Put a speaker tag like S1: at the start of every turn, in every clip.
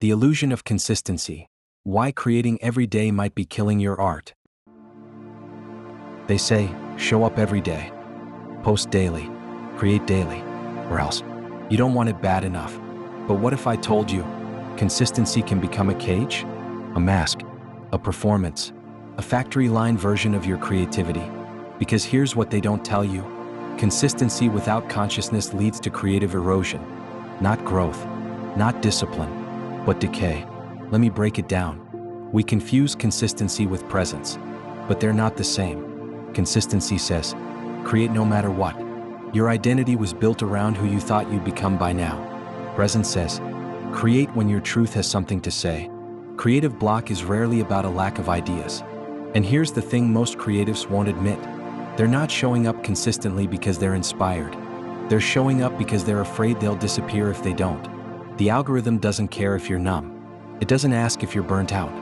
S1: The illusion of consistency. Why creating every day might be killing your art. They say, show up every day, post daily, create daily, or else you don't want it bad enough. But what if I told you, consistency can become a cage, a mask, a performance, a factory line version of your creativity? Because here's what they don't tell you. Consistency without consciousness leads to creative erosion, not growth, not discipline, but decay. Let me break it down. We confuse consistency with presence, but they're not the same. Consistency says, create no matter what. Your identity was built around who you thought you'd become by now. Presence says, create when your truth has something to say. Creative block is rarely about a lack of ideas. And here's the thing most creatives won't admit. They're not showing up consistently because they're inspired. They're showing up because they're afraid they'll disappear if they don't. The algorithm doesn't care if you're numb. It doesn't ask if you're burnt out.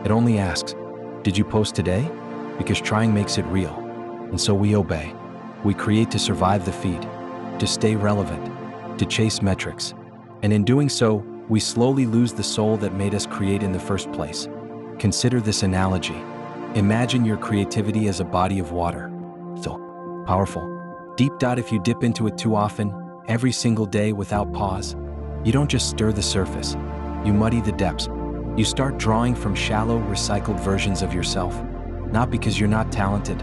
S1: It only asks, did you post today? Because trying makes it real. And so we obey. We create to survive the feed, to stay relevant, to chase metrics. And in doing so, we slowly lose the soul that made us create in the first place. Consider this analogy. Imagine your creativity as a body of water. So powerful. Deep. If you dip into it too often, every single day without pause, you don't just stir the surface, you muddy the depths. You start drawing from shallow, recycled versions of yourself, not because you're not talented,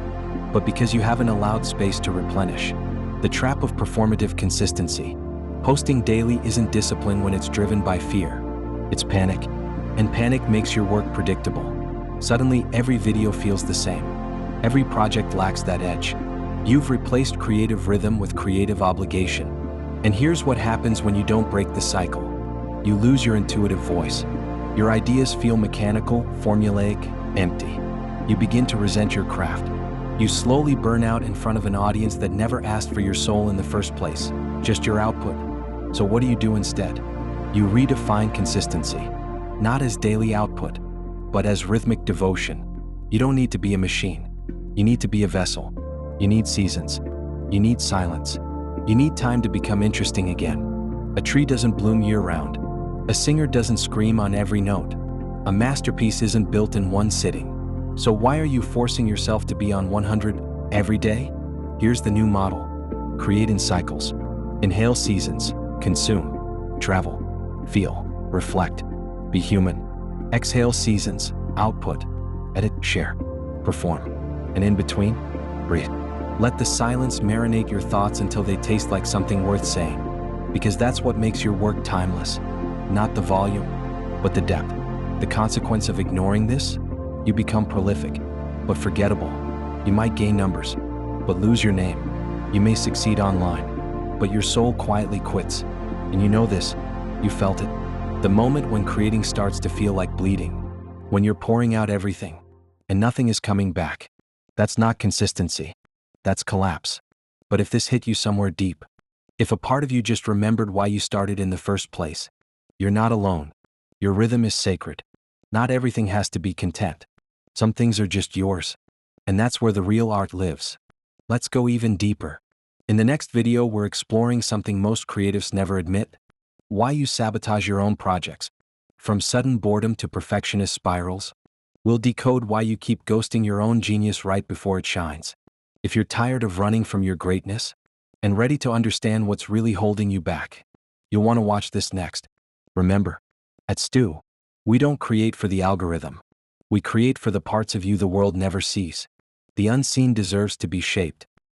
S1: but because you haven't allowed space to replenish. The trap of performative consistency. Posting daily isn't discipline when it's driven by fear. It's panic, and panic makes your work predictable. Suddenly, every video feels the same. Every project lacks that edge. You've replaced creative rhythm with creative obligation. And here's what happens when you don't break the cycle. You lose your intuitive voice. Your ideas feel mechanical, formulaic, empty. You begin to resent your craft. You slowly burn out in front of an audience that never asked for your soul in the first place, just your output. So what do you do instead? You redefine consistency, not as daily output, but as rhythmic devotion. You don't need to be a machine. You need to be a vessel. You need seasons. You need silence. You need time to become interesting again. A tree doesn't bloom year-round. A singer doesn't scream on every note. A masterpiece isn't built in one sitting. So why are you forcing yourself to be on 100 every day? Here's the new model. Create in cycles. Inhale seasons. Consume. Travel. Feel. Reflect. Be human. Exhale seasons. Output. Edit. Share. Perform. And in between, breathe. Let the silence marinate your thoughts until they taste like something worth saying. Because that's what makes your work timeless. Not the volume, but the depth. The consequence of ignoring this? You become prolific, but forgettable. You might gain numbers, but lose your name. You may succeed online, but your soul quietly quits. And you know this, you felt it. The moment when creating starts to feel like bleeding. When you're pouring out everything, and nothing is coming back. That's not consistency. That's collapse. But if this hit you somewhere deep, if a part of you just remembered why you started in the first place, you're not alone. Your rhythm is sacred. Not everything has to be content. Some things are just yours. And that's where the real art lives. Let's go even deeper. In the next video, we're exploring something most creatives never admit. Why you sabotage your own projects. From sudden boredom to perfectionist spirals. We'll decode why you keep ghosting your own genius right before it shines. If you're tired of running from your greatness and ready to understand what's really holding you back, you'll want to watch this next. Remember, at Stu, we don't create for the algorithm. We create for the parts of you the world never sees. The unseen deserves to be shaped,